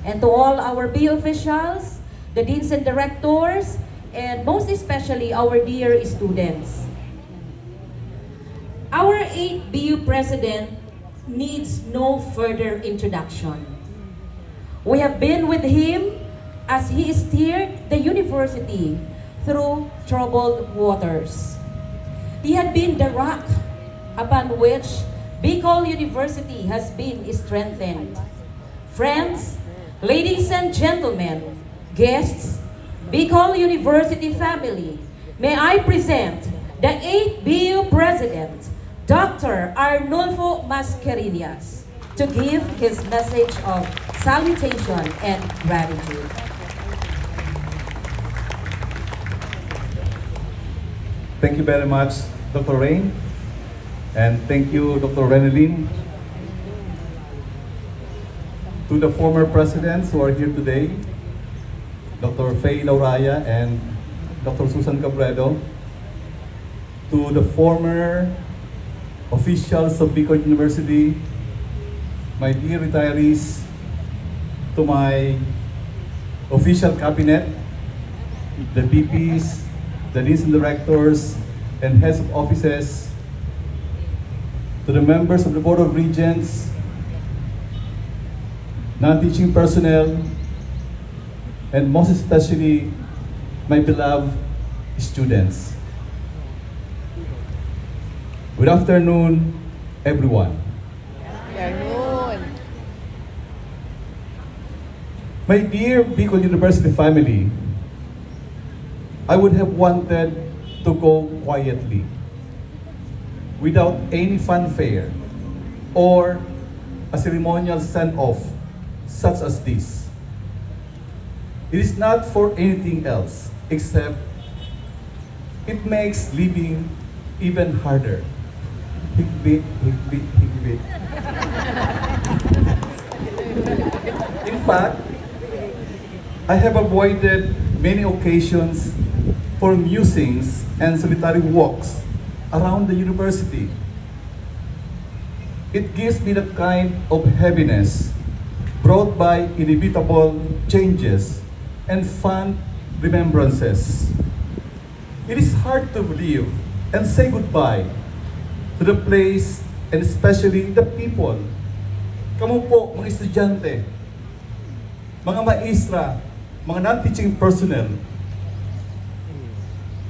and to all our BU officials, the deans and directors, and most especially our dear students. Our 8th BU president needs no further introduction. We have been with him as he steered the university through troubled waters. He had been the rock upon which BICOL University has been strengthened. Friends, ladies and gentlemen, guests, BICOL University family, may I present the 8th BU President, Dr. Arnulfo Mascarinas, to give his message of salutation and gratitude. Thank you very much, Dr. Rain, and thank you, Dr. Renelin. To the former presidents who are here today, Dr. Faye Lauraya and Dr. Susan Cabredo, to the former officials of BICOL University, my dear retirees, to my official cabinet, the VPs, the deans and directors, and heads of offices, to the members of the Board of Regents, non-teaching personnel, and most especially, my beloved students. Good afternoon, everyone. Good afternoon. My dear BICOL University family, I would have wanted to go quietly, without any fanfare or a ceremonial send-off such as this. It is not for anything else except it makes living even harder. Hikbit, hikbit, hikbit. In fact, I have avoided many occasions for musings and solitary walks around the university. It gives me that kind of heaviness brought by inevitable changes and fond remembrances. It is hard to leave and say goodbye to the place and especially the people. Kamu po, mga estudyante, mga maestra, mga non-teaching personnel,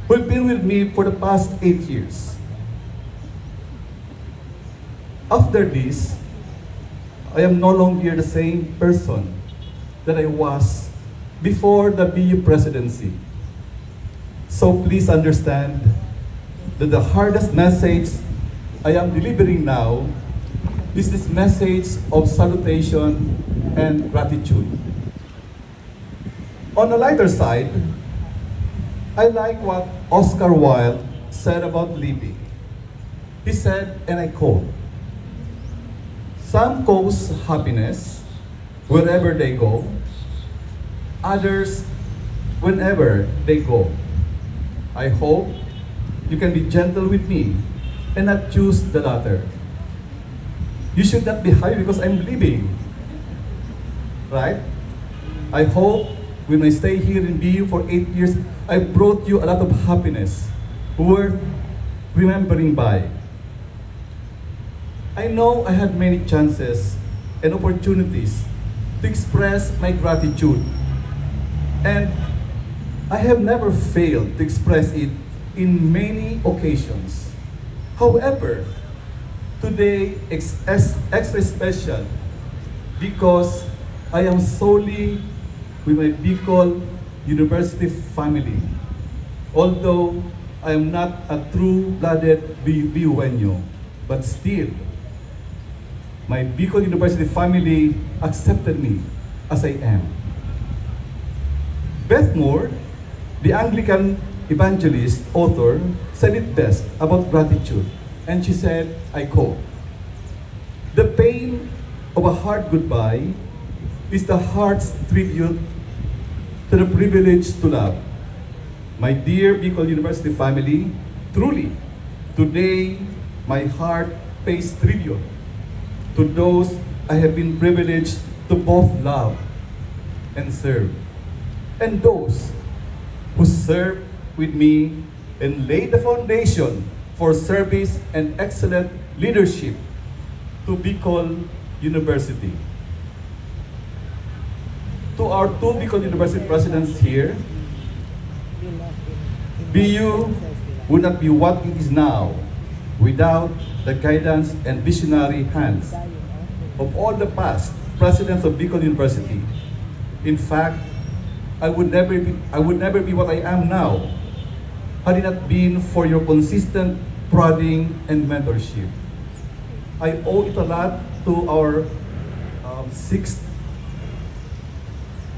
who have been with me for the past 8 years. After this, I am no longer the same person that I was before the BU presidency. So please understand that the hardest message I am delivering now is this message of salutation and gratitude. On the lighter side, I like what Oscar Wilde said about living. He said, and I quote, "Some cause happiness wherever they go, others whenever they go. I hope you can be gentle with me and not choose the latter. You should not be happy because I'm leaving, right? I hope when I stay here in BU for 8 years, I brought you a lot of happiness worth remembering by. I know I had many chances and opportunities to express my gratitude, and I have never failed to express it in many occasions. However, today is extra special because I am solely with my BICOL University family. Although I am not a true-blooded BUenyo, but still, my BICOL University family accepted me as I am. Beth Moore, the Anglican evangelist, author, said it best about gratitude. And she said, I quote, "The pain of a hard goodbye is the heart's tribute to the privilege to love." My dear BICOL University family, truly, today my heart pays tribute to those I have been privileged to both love and serve, and those who served with me and laid the foundation for service and excellent leadership to BICOL University. To our two BICOL University presidents here, BU would not be what it is now without the guidance and visionary hands of all the past presidents of BICOL University. In fact, I would never be what I am now had it not been for your consistent prodding and mentorship. I owe it a lot to our sixth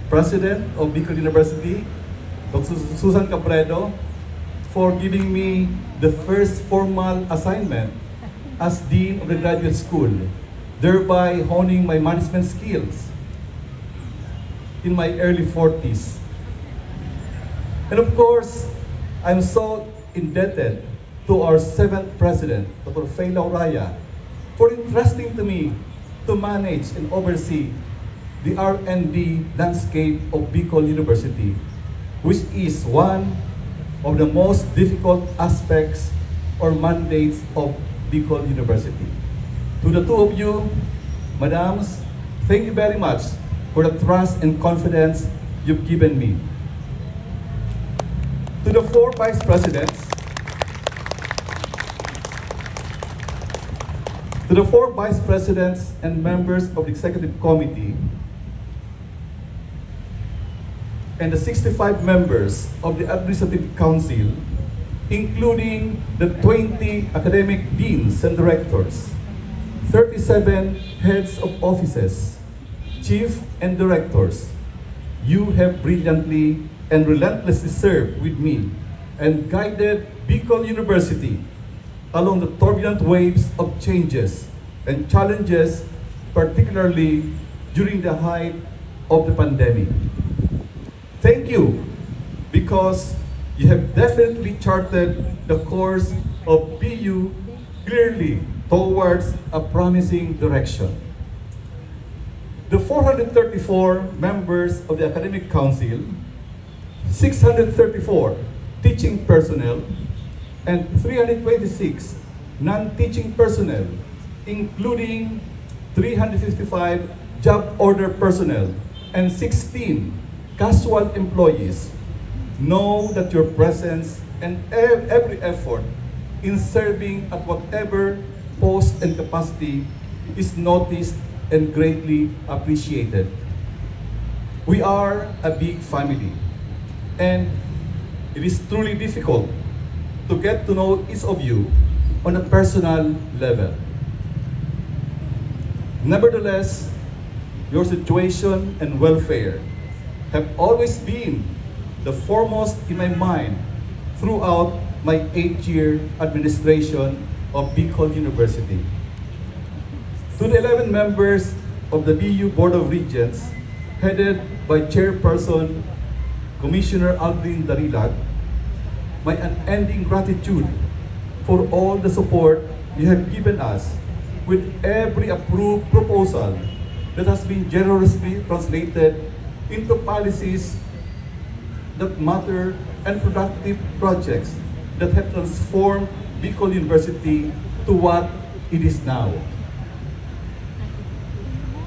president of BICOL University, Dr. Susan Cabredo, for giving me the first formal assignment as Dean of the Graduate School, thereby honing my management skills in my early 40s. And of course, I'm so indebted to our seventh president, Dr. Faye Lauraya, for entrusting to me to manage and oversee the R&D landscape of BICOL University, which is one of the most difficult aspects or mandates of BICOL University. To the two of you, madams, thank you very much for the trust and confidence you've given me. To the four vice presidents, and members of the executive committee, and the 65 members of the administrative council, including the 20 academic deans and directors, 37 heads of offices, chief and directors, you have brilliantly and relentlessly served with me and guided BICOL University along the turbulent waves of changes and challenges, particularly during the height of the pandemic. Thank you, because you have definitely charted the course of BU clearly towards a promising direction. The 434 members of the Academic Council, 634 teaching personnel, and 326 non-teaching personnel, including 355 job order personnel and 16 casual employees, know that your presence and every effort in serving at whatever post and capacity is noticed and greatly appreciated. We are a big family, and it is truly difficult to get to know each of you on a personal level. Nevertheless, your situation and welfare have always been the foremost in my mind throughout my 8-year administration of BICOL University. To the 11 members of the BU Board of Regents, headed by Chairperson Commissioner Aldrin Darilag, my unending gratitude for all the support you have given us with every approved proposal that has been generously translated into policies that matter and productive projects that have transformed BICOL University to what it is now.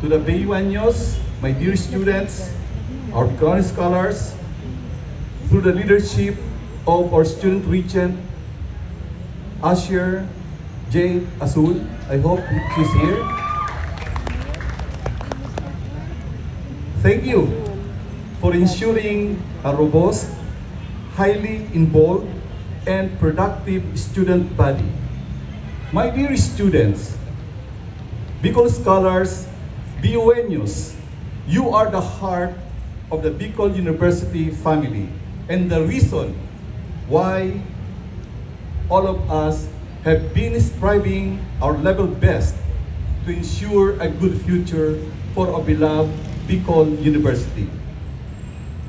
To the BUeños, my dear students, our current scholars, through the leadership of our student regent, Asher J. Azul, I hope she's here. Thank you for ensuring a robust, highly involved, and productive student body. My dear students, BICOL scholars, BUeños, you are the heart of the BICOL University family and the reason why all of us have been striving our level best to ensure a good future for our beloved BICOL University.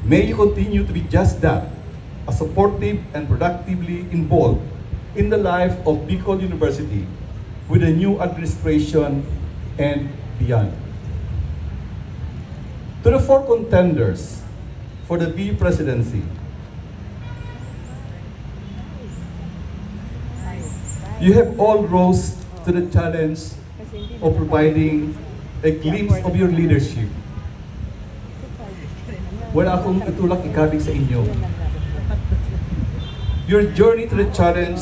May you continue to be just that, a supportive and productively involved in the life of BICOL University with the new administration and beyond. To the four contenders for the BU presidency, you have all rose to the challenge of providing a glimpse of your leadership. Wala akong itulak ikabig sa inyo. Your journey to the challenge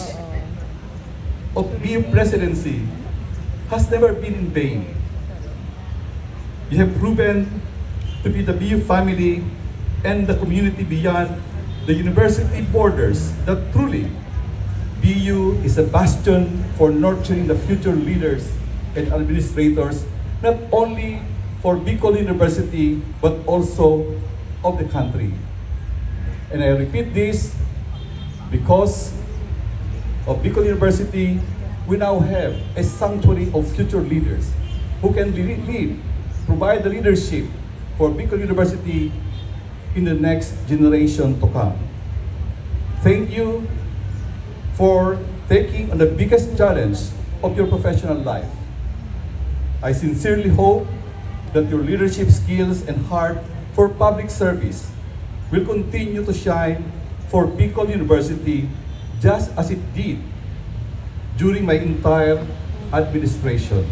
of BU presidency has never been in vain. You have proven to be the BU family and the community beyond the university borders that truly BU is a bastion for nurturing the future leaders and administrators, not only for BICOL University, but also of the country. And I repeat this, because of BICOL University, we now have a sanctuary of future leaders who can provide the leadership for BICOL University in the next generation to come. Thank you for taking on the biggest challenge of your professional life. I sincerely hope that your leadership skills and heart for public service will continue to shine for BICOL University just as it did during my entire administration.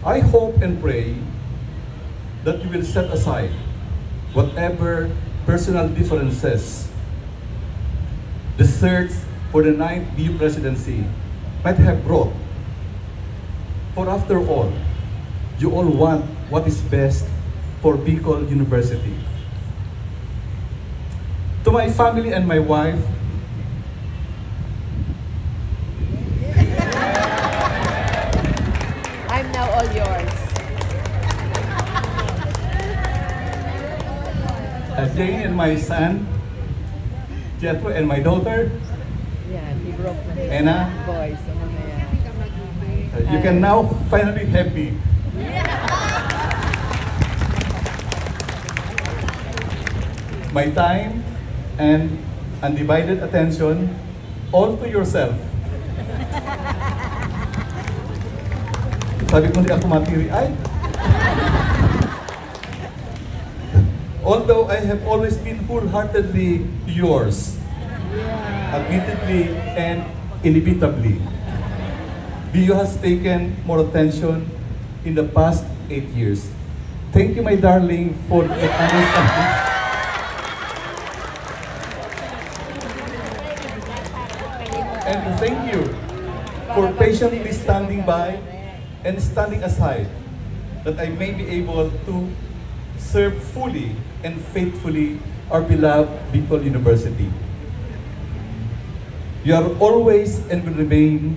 I hope and pray that you will set aside whatever personal differences the search for the 9th BU presidency might have brought. For after all, you all want what is best for BICOL University. To my family and my wife, I'm now all yours. Jane and my son, Jethro and my daughter, Yeah, he broke my Anna, voice. you can now finally have me. My time and undivided attention all to yourself. Sabi ko hindi ako matiri ay. Although I have always been wholeheartedly yours, admittedly and inevitably, BU has taken more attention in the past 8 years. Thank you, my darling, for understanding. And thank you for patiently standing by and standing aside that I may be able to serve fully and faithfully our beloved BICOL University. You are always and will remain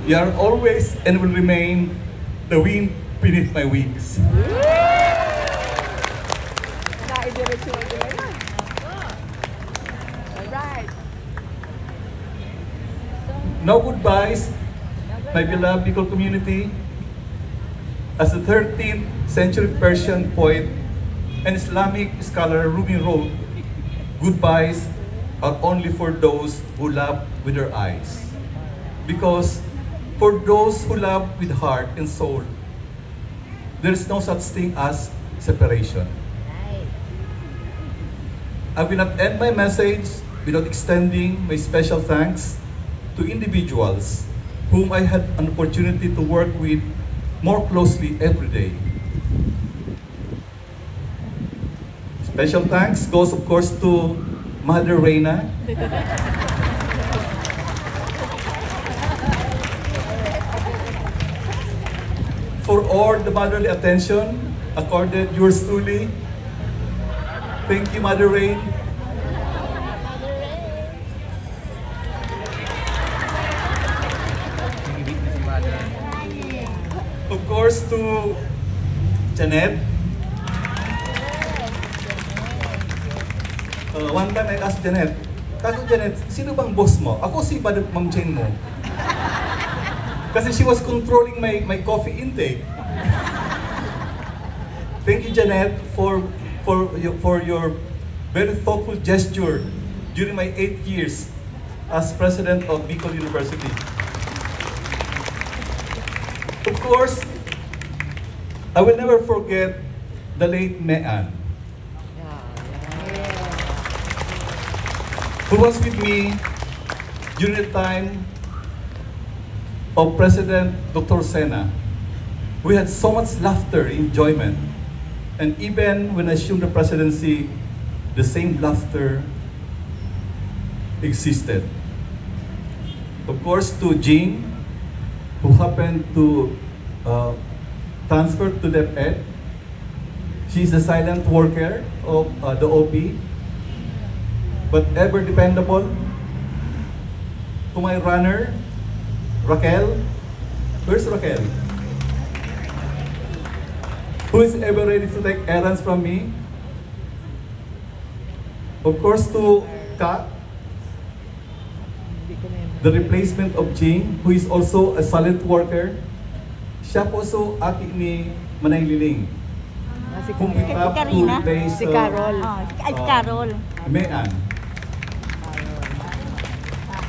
You are always and will remain the wind beneath my wings. Alright. No goodbyes, my beloved BICOL community. As the 13th century Persian poet and Islamic scholar Rumi wrote, goodbyes are only for those who love with their eyes. Because for those who love with heart and soul, there is no such thing as separation. I will not end my message without extending my special thanks to individuals whom I had an opportunity to work with more closely every day. Special thanks goes, of course, to Mother Reina, for all the motherly attention accorded yours truly. Thank you, Mother Rain. Of course, to Janet. One time I asked Janet, Janet, sino bang boss mo? Ako si Ma'am Jane mo. Kasi she was controlling my coffee intake. Thank you, Janet, for your very thoughtful gesture during my 8 years as president of BICOL University. Of course, I will never forget the late Mean, who was with me during the time of President Dr. Sena. We had so much laughter, enjoyment, and even when I assumed the presidency, the same laughter existed. Of course, to Jing, who happened to transfer to DepEd. She's a silent worker of the OP, but ever dependable. To my runner, Raquel. Where's Raquel? Who is ever ready to take errands from me? Of course, to Ka, the replacement of Jing, who is also a silent worker. Siya po so aki ni Manay Liling, whom we have to replace Si Carol. Carol. Mean.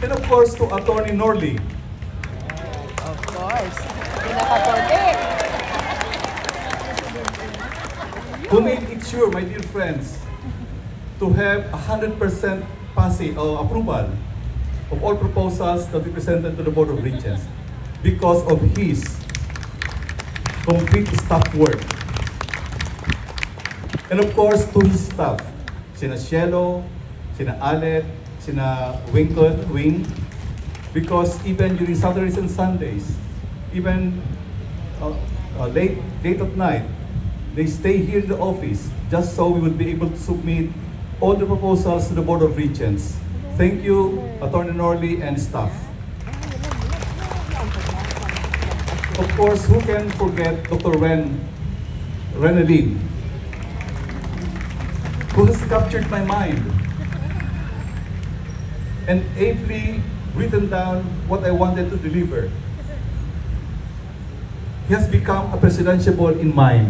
And of course, to Attorney Norley, Of course. Pinakatodi. who made it sure, my dear friends, to have 100% passing or approval of all proposals that we presented to the Board of Regents because of his complete staff work. And of course, to his staff, sina Cielo, sina Alet, sina Wing, because even during Saturdays and Sundays, even late at night, they stay here in the office just so we would be able to submit all the proposals to the Board of Regents. Thank you, Attorney Norley and staff. Of course, who can forget Dr. Renalyn, who has captured my mind and ably written down what I wanted to deliver. He has become a presidential ball in mind.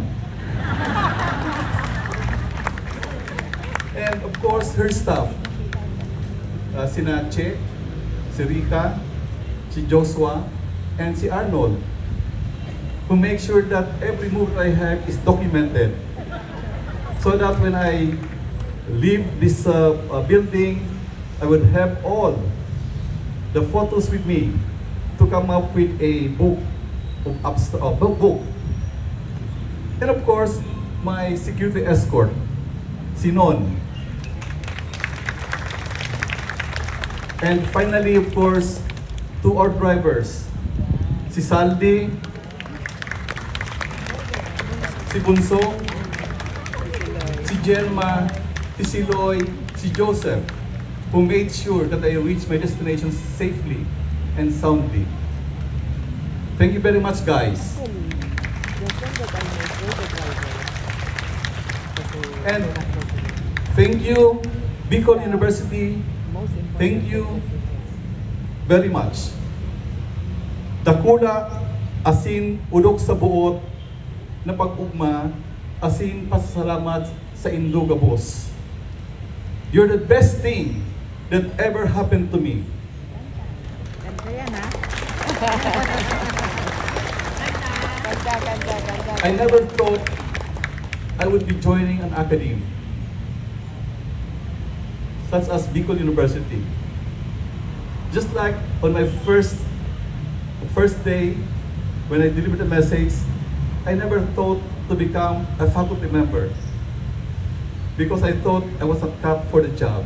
And of course, her staff, sina Che, si Rika, si Joshua, and si Arnold, who make sure that every move I have is documented, so that when I leave this building, I would have all the photos with me to come up with a book book. And of course, my security escort, si Non. And finally, of course, to our drivers, si Saldi, si Bunso, si Jelma, si Siloy, si Joseph, who made sure that I reached my destination safely and soundly. Thank you very much, guys. And thank you, BICOL University. Thank you very much. Dakula, asin udok sa buot, na pag-ugma, asin pasasalamat sa Induga Boss. You're the best thing that ever happened to me. Ganda. I never thought I would be joining an academy such as BICOL University. Just like on my first day when I delivered the message, I never thought to become a faculty member because I thought I was a cap for the job.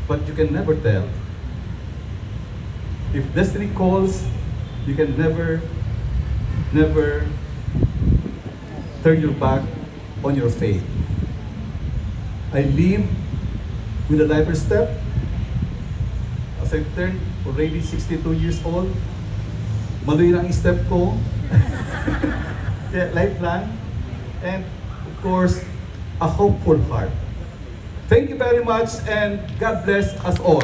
But you can never tell. If destiny calls, you can never turn your back on your faith. I live with a lighter step. As I turned already 62 years old, maluin ang step ko. Yeah, life lang. And of course, a hopeful heart. Thank you very much and God bless us all.